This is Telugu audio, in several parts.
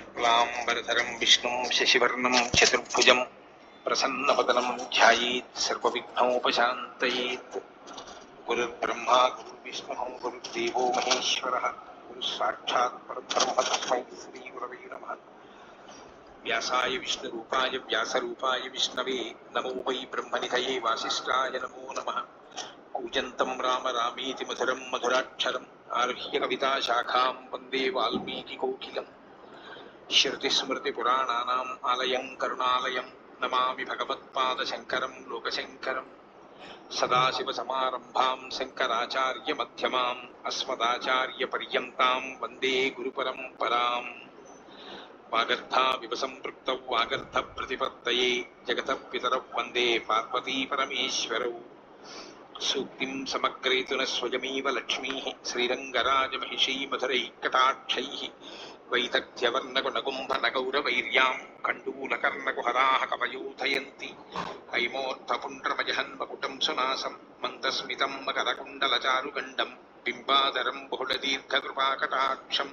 शुक्लांबरधरं विष्णुं शशिवर्णं चतुर्भुजं प्रसन्नवदनं ध्यायेत् सर्वविघ्नोपशान्तयेत्। गुरुर्ब्रह्मा गुरुर्विष्णुः गुरुर्देवो महेश्वरः गुरुस्साक्षात् परब्रह्म तस्मै श्रीगुरवे नमः। व्यासाय विष्णुरूपाय व्यासरूपाय विष्णवे नमो वै ब्रह्मनिधये वासिष्ठाय नमो नमः। कूजन्तं राम रामेति मधुरं मधुराक्षरम् आरुह्य कविताशाखां वन्दे वाल्मीकिकोकिलम्। श्रुतिस्मृतिपुराणानाम् आलयं करुणालयं नमामि भगवत्पादशङ्करं लोकशङ्करम्। सदाशिवसमारम्भां शङ्कराचार्यमध्यमाम् अस्मदाचार्यपर्यन्तां वन्दे गुरुपरम्पराम्। वागर्थाविव सम्पृक्तौ वागर्थप्रतिपत्तये जगतः पितरौ वन्दे पार्वतीपरमेश्वरौ। सूक्तिं समग्रयतु न स्वयमेव लक्ष्मीः श्रीरङ्गराजमहिषी मधुरैकटाक्षैः वैदग्ध्यवर्णगुणगुम्भनगौरवैर्यां कण्डूलकर्णकुहराः कवयोधयन्ति हैमोत्थपुण्ड्रमजहन्मकुटं सुनासं मन्दस्मितं मकरकुण्डलचारुगण्डं बिम्बाधरं बहुलदीर्घकृपाकटाक्षं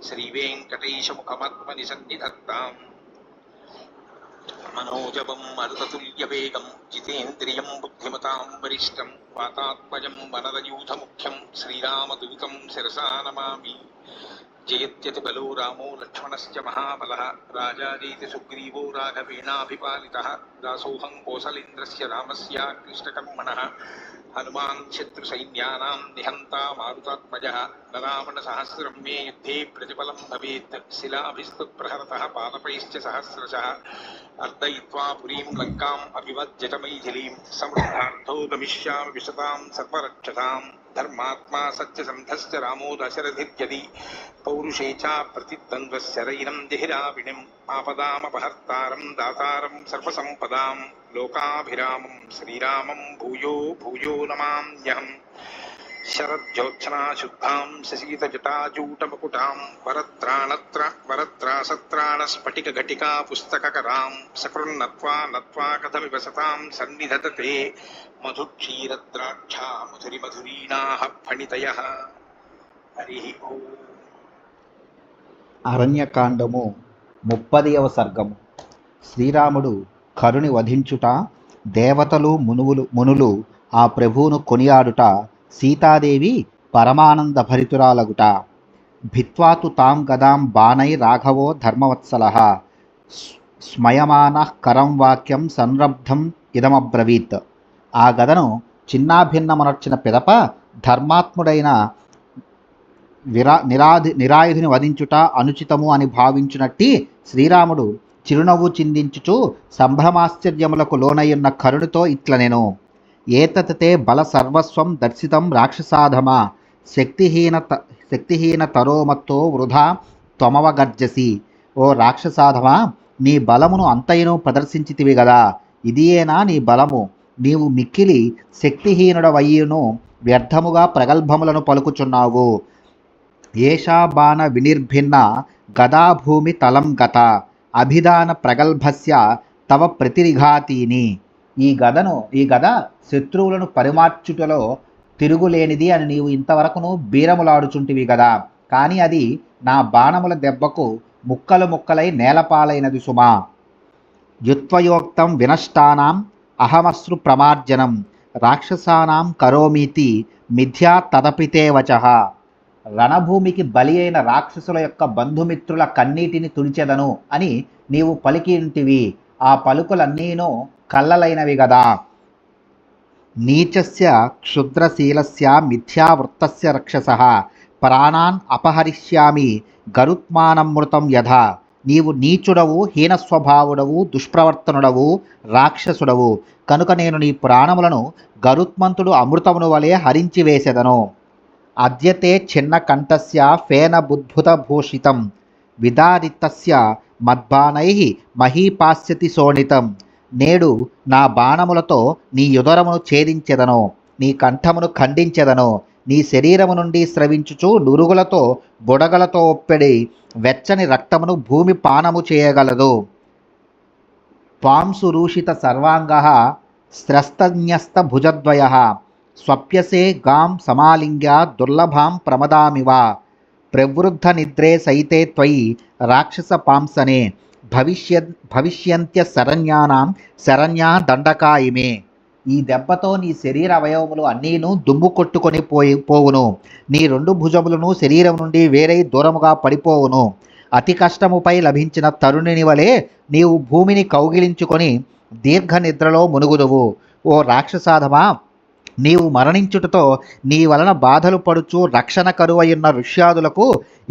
श्रीवेङ्कटेशमुखमात्मनिसन्निधत्ताम्। मनोजवं मरुततुल्यवेगं जितेन्द्रियं बुद्धिमतां वरिष्ठं वातात्मजं वनरयूथमुख्यं श्रीरामदूतं शिरसा नमामि। जयत्यतिबलो रामो लक्ष्मणश्च महाबलः राजारीति सुग्रीवो राघवेणाभिपालितः दासोऽहं कौसलेन्द्रस्य रामस्य कृष्णकर्मणः हनुमान् शत्रुसैन्यानां निहन्ता मारुतात्मजः न रावणसहस्रं मे युद्धे प्रतिफलं भवेत् शिलाभिस्तुप्रहरतः पादपैश्च सहस्रशः अर्दयित्वा पुरीं लङ्काम् अभिवज्यत मैथिलीं समृद्धार्थो गमिष्यामि विशतां सर्वरक्षसां धर्मात्मा सत्यसन्धश्च रामो दशरथिर्यदि पौरुषे च प्रतिद्वन्द्वशरैरं देहिराविणिम् आपदामपहर्तारं दातारं सर्वसम्पदां लोकाभिरामं श्रीरामं भूयो भूयो नमाम्यहम्। शरज्योत्सना शुद्धां शशीतजटाजूटमकुटां वरत्रासत्राणस्फटिकघटिका पुस्तककरां सकृन्नत्वा नत्वा कथमिव सतां सन्निधत्ते मधुक्षीरद्राक्षा मधुरिमधुरीणाः फणितयः। हरिः ओम्। అరణ్యకాండము 30వ సర్గము. శ్రీరాముడు కరుని వధించుట, దేవతలు మునులు ఆ ప్రభువును కొనియాడుట, సీతాదేవి పరమానంద భరితురాలగుట. భిత్వాతు తాం గదాం బాణై రాఘవో ధర్మవత్సలః స్మయమానః కరం వాక్యం సంరబ్ధం ఇదమబ్రవీత్. ఆ గదను చిన్నాభిన్నమనర్చిన పిదప ధర్మాత్ముడైన నిరాయుధిని వధించుట అనుచితము అని భావించునట్టి శ్రీరాముడు చిరునవ్వు చిందించుచు సంభ్రమాశ్చర్యములకు లోనయ్యున్న కరునితో ఇట్లనెను. ఏతతే బల సర్వస్వం దర్శితం రాక్షసాధమా శక్తిహీన తరోమత్తో వృధా త్వమవగర్జసి. ఓ రాక్షసాధమా, నీ బలమును అంతయును ప్రదర్శించితివి గదా, ఇదియేనా నీ బలము? నీవు మిక్కిలి శక్తిహీనుడవయ్యును వ్యర్థముగా ప్రగల్భములను పలుకుచున్నావు. ఏషా బాణ వినిర్భిన్న గదాభూమి తలం గత అభిధాన ప్రగల్భస్య తవ ప్రతిరిఘాతీని. ఈ గద శత్రువులను పరిమార్చుటలో తిరుగులేనిది అని నీవు ఇంతవరకును బీరములాడుచుంటివి గదా, కాని అది నా బాణముల దెబ్బకు ముక్కలు ముక్కలై నేలపాలైనది సుమా. యుత్వయోక్తం వినష్టానాం అహమశ్రు ప్రమార్జనం రాక్షసానాం కరోమీతి మిథ్యా తదపితే వచః. రణభూమికి బలి అయిన రాక్షసుల యొక్క బంధుమిత్రుల కన్నీటిని తుడిచెదను అని నీవు పలికింటివి. ఆ పలుకులన్నీనూ కల్లలైనవి గదా. నీచస్య క్షుద్రశీలస్య మిథ్యావృత్తస్య రక్షసః ప్రాణాన్ అపహరిష్యామి గరుత్మానమృతం యథా. నీవు నీచుడవు, హీనస్వభావుడవు, దుష్ప్రవర్తనుడవు, రాక్షసుడవు కనుక నేను నీ ప్రాణములను గరుత్మంతుడు అమృతమును వలె హరించి వేసెదను. అద్యతే చిన్న కంఠస్య ఫేన బుద్భుత భూషితం విదారితస్య మద్బాణై మహీపాస్యతి శోణితం. నేడు నా బాణములతో నీ యుదరమును ఛేదించెదను, నీ కంఠమును ఖండించెదను. నీ శరీరము నుండి స్రవించుచు నురుగులతో బుడగలతో ఒప్పెడి వెచ్చని రక్తమును భూమి పానము చేయగలదు. పాంసురూషిత సర్వాంగః స్రస్తన్యస్త భుజద్వయః స్వప్యసే గాం సమాలింగ్య దుర్లభాం ప్రమదామివ. ప్రవృద్ధ నిద్రే సైతే త్వయి రాక్షస పాంసనే భవిష్యంత్య శరణ్యానాం శరణ్యా దండకా ఇమే. ఈ దెబ్బతో నీ శరీర అవయవములు అన్నీను దుమ్ము కొట్టుకొని పోవును. నీ రెండు భుజములను శరీరం నుండి వేరై దూరముగా పడిపోవును. అతి కష్టముపై లభించిన తరుణిని వలె నీవు భూమిని కౌగిలించుకొని దీర్ఘ నిద్రలో మునుగుదువు. ఓ రాక్షసాధమా, నీవు మరణించుటతో నీ వలన బాధలు పడుచు రక్షణ కరువయున్న ఋష్యాదులకు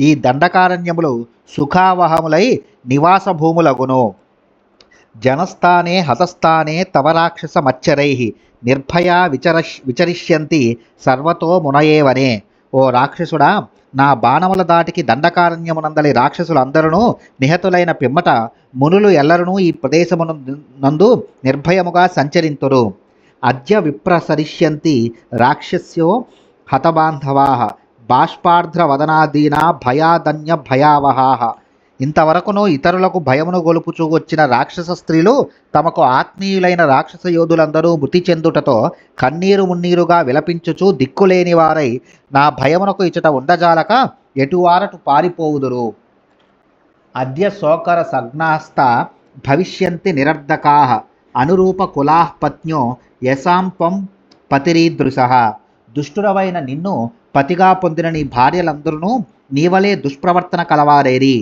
ఈ దండకారణ్యములు సుఖావహములై నివాస భూములగును. జనస్థానే హతస్థానే తవ రాక్షస మచ్చరై నిర్భయ విచరిష్యంతి సర్వతో మునయేవనే. ఓ రాక్షసుడా, నా బాణముల దాటికి దండకారణ్యమునందలి రాక్షసులందరూ నిహతులైన పిమ్మట మునులు ఎల్లరూ ఈ ప్రదేశమునందు నిర్భయముగా సంచరింతురు. అద్య విప్రసరిష్యంతి రాక్షస్యో హతబాంధవా బాష్పార్ధ్ర వదనాదీనా భయాదన్య భయావహా. ఇంతవరకును ఇతరులకు భయమును గొలుపుచూ వచ్చిన రాక్షస స్త్రీలు తమకు ఆత్మీయులైన రాక్షస యోధులందరూ మృతి చెందుటతో కన్నీరు మున్నీరుగా విలపించుచూ దిక్కులేని వారై నా భయమునకు ఇచట ఉండజాలక ఎటువారటు పారిపోవుదురు. అద్య శోకర సగ్నాస్త భవిష్యంతి నిరర్ధకా అనురూప కులాః పత్న్యో యశాం త్వం పతిరీదృశః. దుష్టుడవైన నిన్ను పతిగా పొందిన నీ భార్యలందరూ నీవలే దుష్ప్రవర్తన కలవారేరి,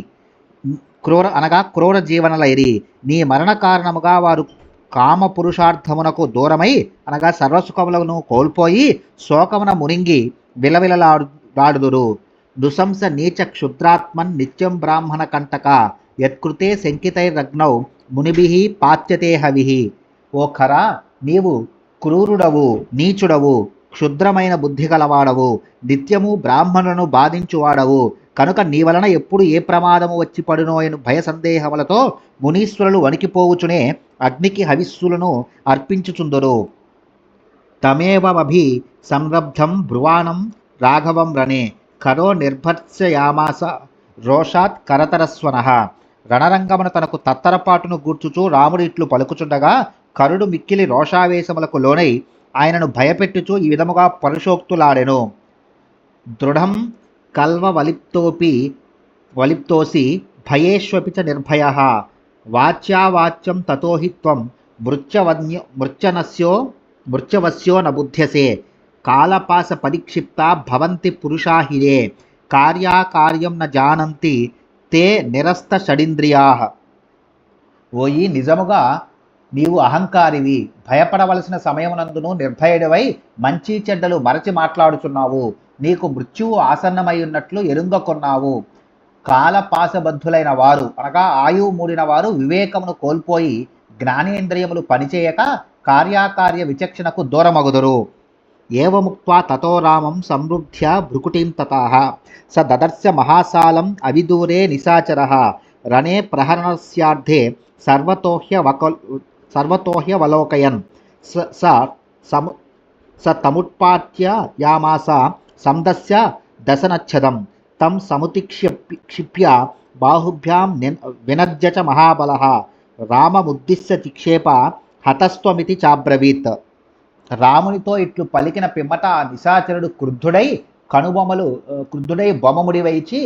క్రూర జీవనలైరి. నీ మరణ కారణముగా వారు కామ పురుషార్థమునకు దూరమై సర్వసుఖములను కోల్పోయి శోకమున మునింగి విలవిలలాడుదురు. నృశంస నీచ క్షుద్రాత్మన్ నిత్యం బ్రాహ్మణ కంటక యత్కృతే శంకితైరగ్నౌ మునిభిః పాచ్యతే హవిః. ఓ ఖరా, నీవు క్రూరుడవు, నీచుడవు, క్షుద్రమైన బుద్ధి గలవాడవు, నిత్యము బ్రాహ్మణులను బాధించువాడవు. కనుక నీ వలన ఎప్పుడు ఏ ప్రమాదము వచ్చి పడునోయను భయ సందేహములతో మునీశ్వరులు వణికిపోవుచునే అగ్నికి హవిస్సులను అర్పించుచుందురు. తమేవమభి సంరబ్ధం బ్రువాణం రాఘవం రణే కరో నిర్భర్త్సయామాస రోషాత్ కరతరస్వనః. రణరంగమున తనకు తత్తరపాటును గూర్చుచూ రాముడు ఇట్లు పలుకుచుండగా కరుడు మిక్కిలి రోషావేశములకు లోనై ఆయనను భయపెట్టుచూ ఈ విధముగా పరుషోక్తులాడెను. దృఢం వలిప్తోసి భయేష్వపి చ నిర్భయః వాచ్యావాచ్యం తతో హి త్వం మృత్యవస్యో న బుధ్యసే కాలపాస పరిక్షిప్తా భవంతి పురుషాహిరే కార్యాకార్యం న జానంతి తే నిరస్త షడింద్రియాః. ఓయి, నిజముగా నీవు అహంకారివి. భయపడవలసిన సమయమునందును నిర్భయుడివై మంచి చెడ్డలు మరచి మాట్లాడుచున్నావు. నీకు మృత్యువు ఆసన్నమై ఉన్నట్లు ఎరుంగకొన్నావు. కాలపాసబద్ధులైన వారు ఆయువు మూడిన వారు వివేకమును కోల్పోయి జ్ఞానేంద్రియములు పనిచేయక కార్యాకార్య విచక్షణకు దూరమగుదురు. ఏవముక్త్వా తతో రామం సంవృధ్య భృకుటీం తతాః స దదర్శ మహాసాలం అవిదూరే నిశాచరః రణే ప్రహరణస్యార్థే సర్వతోహ్యవలోకయన్ స తముత్పాట్య యామాస సందస్య దశనచ్ఛదం తం సముతిక్షిప్య బాహుభ్యాం వినజ్య చ మహాబలః రామముద్దిశ్య చిక్షేప హతస్త్వమితి చాబ్రవీత్. రామునితో ఇట్లు పలికిన పిమ్మట ఆ నిశాచరుడు క్రుద్ధుడై బొమ్మముడి వైచి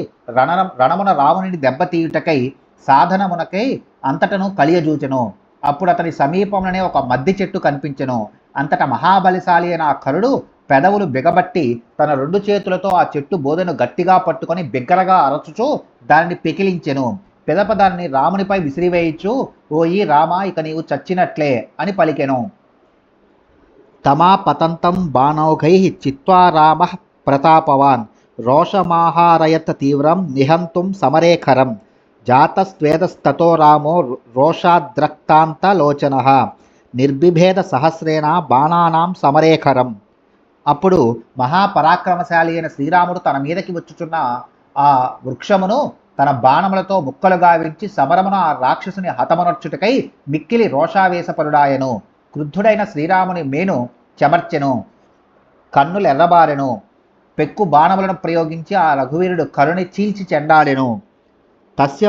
రణమున రామునిని దెబ్బతీయుటకై సాధనమునకై అంతటను కలియజూచెను. అప్పుడు అతని సమీపంలోనే ఒక మద్ది చెట్టు కనిపించెను. అంతటా మహాబలిశాలి అయిన ఆ కరుడు పెదవులు బిగబట్టి తన రెండు చేతులతో ఆ చెట్టు బోదెను గట్టిగా పట్టుకొని బిగ్గరగా అరచుచూ దానిని పెకిలించెను. పిదప దానిని రామునిపై విసిరివేయచ్చు, ఓయి రామా, ఇక నీవు చచ్చినట్లే అని పలికెను. తమా పతంతం బాణౌఘై చిత్వా రామః ప్రతాపవాన్ రోషమాహారయత్ తీవ్రం నిహంతుం సమరేఖరం జాతస్వేదస్తతో రామో రోషాద్రక్తాంతలోచనః నిర్బిభేద సహస్రేణ బాణానాం సమరేఖరం. అప్పుడు మహాపరాక్రమశాలి అయిన శ్రీరాముడు తన మీదకి వచ్చుచున్న ఆ వృక్షమును తన బాణములతో ముక్కలు గావించి సమరమున ఆ రాక్షసుని హతమనర్చుటకై మిక్కిలి రోషావేశపరుడాయను. క్రుద్ధుడైన శ్రీరాముని మేను చెమర్చెను, కన్నులు ఎర్రబారెను. పెక్కు బాణములను ప్రయోగించి ఆ రఘువీరుడు కరుని చీల్చి చెండాడెను. తస్య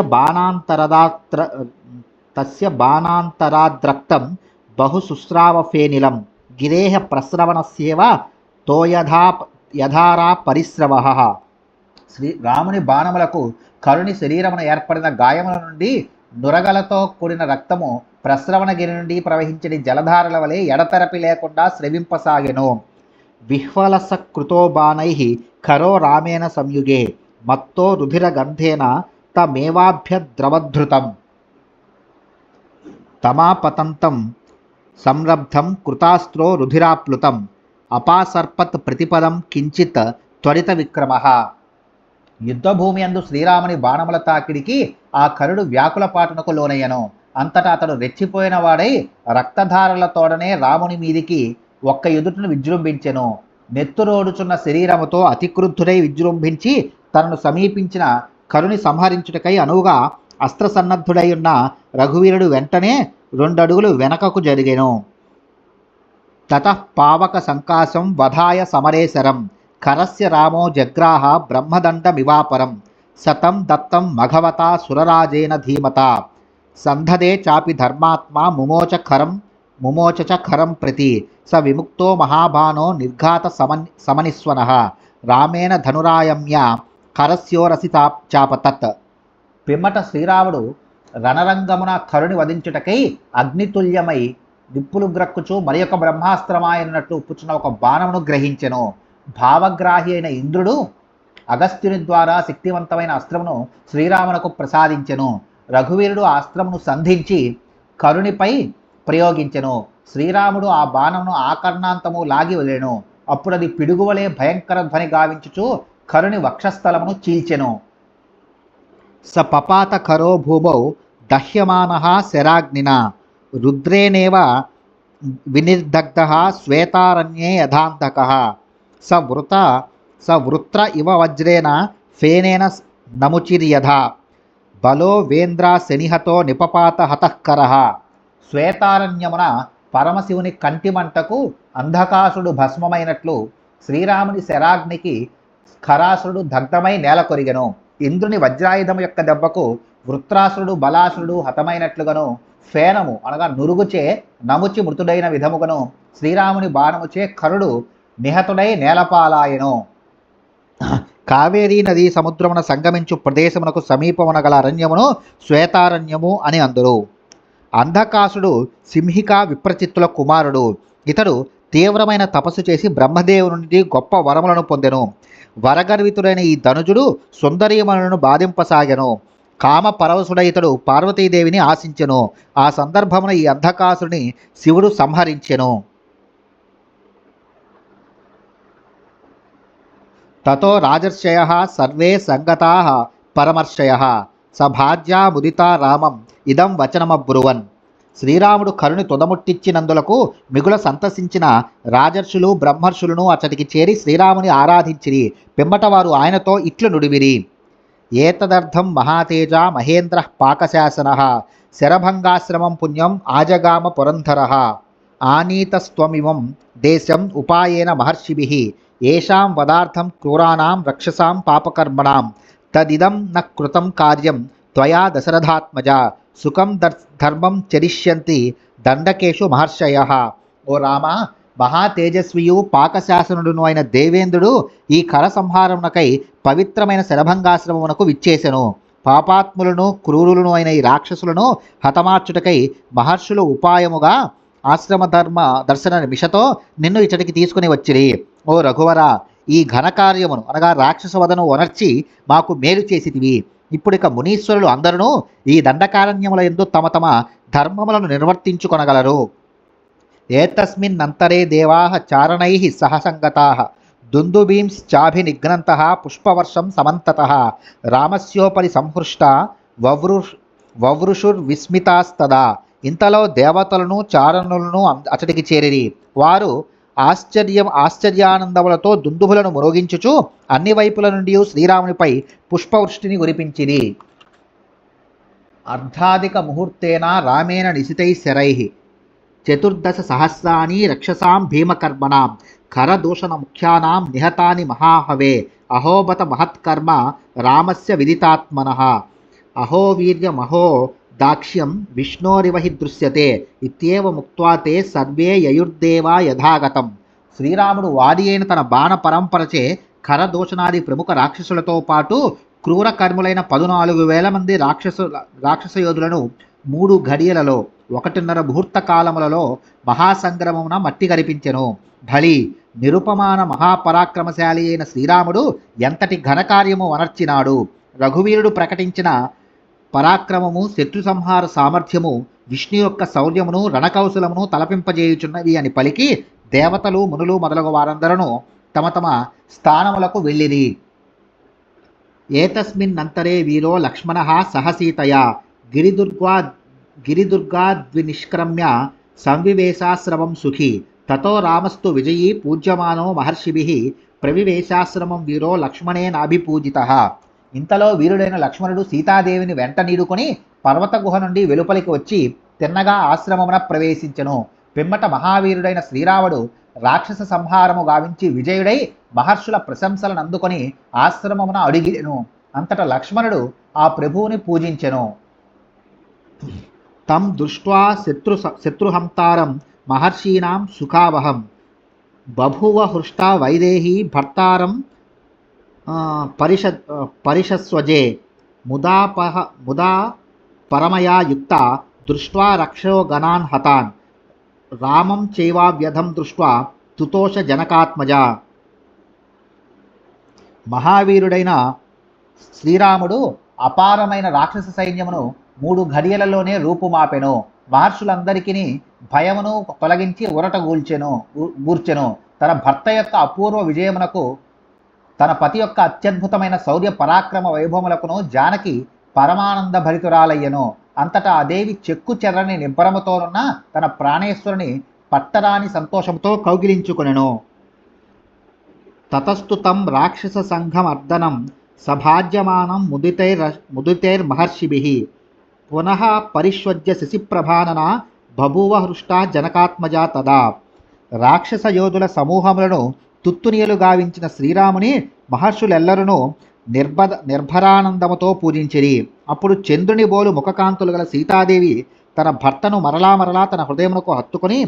బాణాంతరాద్రక్తం బహు శుశ్రావఫేనిలం గిరేహ ప్రస్రవణస్యేవ తో యథారా పరిస్రవః రాముని బాణములకు కరుని శరీరమున ఏర్పడిన గాయముల నుండి నురగలతో కూడిన రక్తము ప్రస్రవణగిరి నుండి ప్రవహించని జలధారల వలె ఎడతెరపి లేకుండా స్రవింపసాగెను. విహ్వలసకృతో బాణైః ఖరో రామేణ సంయుగే మత్తో రుధిరగంధేన తమేవాభ్యద్రవధృతం తమాపతంతం సంరబ్ధం కృతాస్త్రో రుధిరాప్లుతం అపాసర్పత్ ప్రతిపదం కించిత్ త్వరిత విక్రమః. యుద్ధభూమి అందు శ్రీరాముని బాణముల తాకిడికి ఆ కరుడు వ్యాకులపాటునకు లోనయ్యను. అంతటా అతడు రెచ్చిపోయిన వాడై రక్తధారలతోడనే రాముని మీదికి ఒక్క ఎదుటను విజృంభించెను. నెత్తురోడుచున్న శరీరముతో అతిక్రుద్ధుడై విజృంభించి తనను సమీపించిన కరుని సంహరించుటకై అనువుగా అస్త్రసన్నద్ధుడై ఉన్న రఘువీరుడు వెంటనే 2 అడుగులు వెనకకు జరిగెను. తతః పావక సంకాశం వధాయ సమరేశరం కరస్య రామో జగ్రాహ బ్రహ్మదండమివాపరం శతం దత్తం మఘవతా సురరాజేన ధీమతా సంధదే చాపి ధర్మాత్మా ముమోచ చ ఖరం ప్రతి స విముక్తో మహాబాణో నిర్ఘాత సమనిస్వనః రామేణ ధనురాయమ్య కరస్యోరసి చాపతత్. పిమ్మట శ్రీరాముడు రణరంగమున కరుని వధించుటకై అగ్నితుల్యమై నిప్పులు గ్రక్కుచు మరి ఒక బ్రహ్మాస్త్రమాయనట్లు ఉప్పుచున్న ఒక బాణమును గ్రహించెను. భావగ్రాహి అయిన ఇంద్రుడు అగస్త్యుని ద్వారా శక్తివంతమైన అస్త్రమును శ్రీరామునకు ప్రసాదించెను. రఘువీరుడు ఆ అస్త్రమును సంధించి కరునిపై ప్రయోగించెను. శ్రీరాముడు ఆ బాణమును ఆకర్ణాంతము లాగి వదిలెను. అప్పుడు అది పిడుగువలే భయంకర ధ్వని గావించుచు కరుని వక్షస్థలమును చీల్చెను. స పపాత కరో భూమౌ దహ్యమానః శరాగ్నినా రుద్రేనేవ వినిర్దగ్ధః శ్వేతారణ్యే యథాంధకః స వృత్ర ఇవ వజ్రేణ ఫేనేన నముచిర్యథా బలో వేంద్రా శనిహతో నిపపాత హతఃకరః. శ్వేతారణ్యమున పరమశివుని కంటిమంటకు అంధకాసుడు భస్మమైనట్లు శ్రీరాముని శరాగ్నికి ఖరాసురుడు దగ్ధమై నేల కొరిగెను. ఇంద్రుని వజ్రాయుధము యొక్క దెబ్బకు వృత్రాసురుడు బలాసురుడు హతమైనట్లుగాను ఫేనము అనగా నురుగుచే నముచి మృతుడైన విధముగను శ్రీరాముని బాణముచే కరుడు నిహతుడై నేలపాలాయెను. కావేరీ నదీ సముద్రమున సంగమించు ప్రదేశమునకు సమీపమున గల అరణ్యమును శ్వేతారణ్యము అని అందురు. అంధకాసుడు సింహికా విప్రచిత్తుల కుమారుడు. ఇతడు తీవ్రమైన తపస్సు చేసి బ్రహ్మదేవుని నుండి గొప్ప వరములను పొందెను. వరగర్వితుడైన ఈ ధనుజుడు సుందరీమణులను బాధింపసాగెను. కామ పరవశుడై ఇతడు పార్వతీదేవిని ఆశించెను. ఆ సందర్భమున ఈ అంధకాసుని శివుడు సంహరించెను. తతో రాజర్షయః సర్వే సంగతాః పరమర్షయః సభాజ్యా ముదితా రామం ఇదం వచనమబ్రువన్. శ్రీరాముడు కరుని తొదముట్టించినందులకు మిగుల సంతసించిన రాజర్షులు బ్రహ్మర్షులను అతడికి చేరి శ్రీరాముని ఆరాధించిరి. పిమ్మట వారు ఆయనతో ఇట్లు నుడివిరి: ఏతదర్థం మహాతేజ మహేంద్ర పాకశాసనః శరభంగాశ్రమం పుణ్యం ఆజగామ పురంధరః ఆనీతస్త్వమిమం దేశం ఉపాయేన మహర్షిభిః ఏషాం వదార్థం క్రూరాణాం రక్షసాం పాపకర్మణాం తదిదం న కృతం కార్యం త్వయా దశరథాత్మజ సుఖం ధర్మం చరిష్యంతి దండకేషు మహర్షయః. ఓ రామ, మహాతేజస్వియు పాకశాసనుడును అయిన దేవేంద్రుడు ఈ కర సంహారమునకై పవిత్రమైన శరభంగాశ్రమమునకు విచ్చేసెను. పాపాత్ములను క్రూరులను అయిన ఈ రాక్షసులను హతమార్చుటకై మహర్షులు ఉపాయముగా ఆశ్రమ ధర్మ దర్శన నిమిషతో నిన్ను ఇచ్చటికి తీసుకుని వచ్చిరి. ఓ రఘువర, ఈ ఘనకార్యమును అనగా రాక్షస వదను వనర్చి మాకు మేలు చేసితివి. ఇప్పుడిక మునీశ్వరులు అందరూ ఈ దండకారణ్యముల యందు తమ తమ ధర్మములను నిర్వర్తించుకొనగలరు. ఏతస్మిన్నంతరే దేవాః చారణైః సహసంగతాః దుందుభీంశ్చాభినిఘ్నంతః పుష్పవర్షం సమంతతః రామస్యోపరి సంహృష్ట వవృషుర్విస్మితాస్తదా. ఇంతలో దేవతలను చారణులను అతడికి చేరిరి. వారు ఆశ్చర్యానందములతో దుందుభులను మ్రోగించుచు అన్ని వైపుల నుండి శ్రీరామునిపై పుష్పవృష్టిని కురిపించిరి. అర్ధాధిక ముహూర్తేన రామేణ నిశితై శరైః చతుర్దశ సహస్రాని రక్షసాం భీమకర్మణాం ఖరదూషణ ముఖ్యానాం నిహతాని మహాహవే అహోబత మహత్కర్మ రామస్య విదితాత్మనః అహో వీర్యమహో దాక్ష్యం విష్ణోరివ హి దృశ్యతే ఇత్యేవ ముక్త్వా తే సర్వే యయుర్దేవా యథాగతం. శ్రీరాముడు వాడి అయిన తన బాణ పరంపరచే ఖరదూషణాది ప్రముఖ రాక్షసులతో పాటు క్రూర కర్ములైన 14,000 మంది రాక్షస యోధులను 3 ఘడియలలో 1.5 ముహూర్త కాలములలో మహాసంగ్రమమున మట్టి కరిపించెను. బలి నిరుపమాన మహాపరాక్రమశాలి అయిన శ్రీరాముడు ఎంతటి ఘనకార్యము అనర్చినాడు. రఘువీరుడు ప్రకటించిన పరాక్రమము, శత్రు సంహార సామర్థ్యము, విష్ణు యొక్క శౌర్యమును, రణకౌశలమును తలపింపజేయుచున్నవి అని పలికి దేవతలు, మునులు మొదలగు వారందరూ తమ తమ స్థానములకు వెళ్ళిరి. ఏతస్మిన్నంతరే వీరో లక్ష్మణ సహ సీతయా గిరిదుర్గాద్వినిష్క్రమ్య సంవివేశాశ్రమం సుఖి తతో రామస్తు విజయీ పూజ్యమానో మహర్షిభిః ప్రవివేశాశ్రమం వీరో లక్ష్మణేనాభిపూజితః. ఇంతలో వీరుడైన లక్ష్మణుడు సీతాదేవిని వెంట నీడుకొని పర్వత గుహ నుండి వెలుపలికి వచ్చి తిన్నగా ఆశ్రమమున ప్రవేశించెను. పిమ్మట మహావీరుడైన శ్రీరాముడు రాక్షస సంహారము గావించి విజయుడై మహర్షుల ప్రశంసలను అందుకొని ఆశ్రమమున అడిగెను. అంతట లక్ష్మణుడు ఆ ప్రభువుని పూజించెను. తం దృష్ట్వా శత్రుహంతారం మహర్షీణాం సుఖావహం బభూవ హృష్టా వైదేహీ భర్తారం పరిషస్వజే ముదా పరమయా యుక్త దృష్ట్వా రక్షో గణాన్ హతాన్ రామం చైవావ్యధం దృష్ట్వా తుతోష జనకాత్మజ. మహావీరుడైన శ్రీరాముడు అపారమైన రాక్షస సైన్యమును 3 ఘడియలలోనే రూపుమాపెను. మహర్షులందరికీ భయమును తొలగించి గూర్చెను. తన భర్త యొక్క అపూర్వ విజయమునకు, తన పతి యొక్క అత్యద్భుతమైన శౌర్య పరాక్రమ వైభవములకును జానకి పరమానంద భరితురాలయ్యను. అంతటా ఆ దేవి చెక్కు చెర్రని నిబ్బరముతోనున్న తన ప్రాణేశ్వరుని పట్టరాని సంతోషంతో కౌగిలించుకొనెను. తతస్తు తం రాక్షస సంఘం అర్దనం సభాజ్యమానం ముదితైర్మహర్షిభిః పునః పరిష్వజ్య శశిప్రభానన బభూవ హృష్టా జనకాత్మజా తదా. రాక్షస యోధుల సమూహములను తుత్తునియలు గావించిన శ్రీరాముని మహర్షులెల్లరూ నిర్భరానందముతో పూజించిరి. అప్పుడు చంద్రుని బోలు ముఖకాంతులు గల సీతాదేవి తన భర్తను మరలా తన హృదయమునకు హత్తుకొని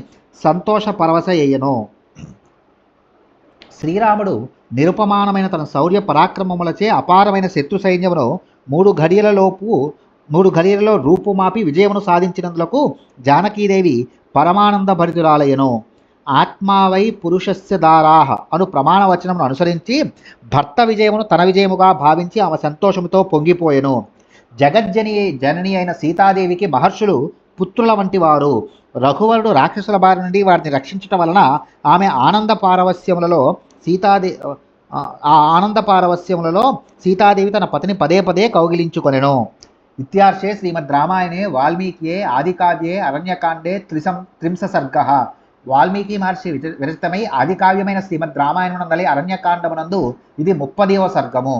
సంతోష పరవశయ్యెను. శ్రీరాముడు నిరుపమానమైన తన శౌర్య పరాక్రమములచే అపారమైన శత్రు సైన్యమును 3 ఘడియలలో రూపుమాపి విజయమును సాధించినందులకు జానకీదేవి పరమానంద భరితురాలయ్యను. ఆత్మావై పురుషస్య దారాహ అను ప్రమాణ వచనమును అనుసరించి భర్త విజయమును తన విజయముగా భావించి ఆమె సంతోషముతో పొంగిపోయెను. జనని అయిన సీతాదేవికి మహర్షులు పుత్రుల వంటి వారు. రఘువరుడు రాక్షసుల బారి నుండి వారిని రక్షించటం వలన ఆమె ఆనంద పారవస్యములలో సీతాదేవి తన పతిని పదే పదే కౌగిలించుకొనెను. ఇత్యార్షే శ్రీమద్ రామాయణే వాల్మీకియే ఆదికావ్యే అరణ్యకాండే త్రింశ సర్గః. వాల్మీకి మహర్షి విరచితమై ఆదికావ్యమైన శ్రీమద్ రామాయణమునందలి అరణ్యకాండమునందు ఇది 30వ సర్గము.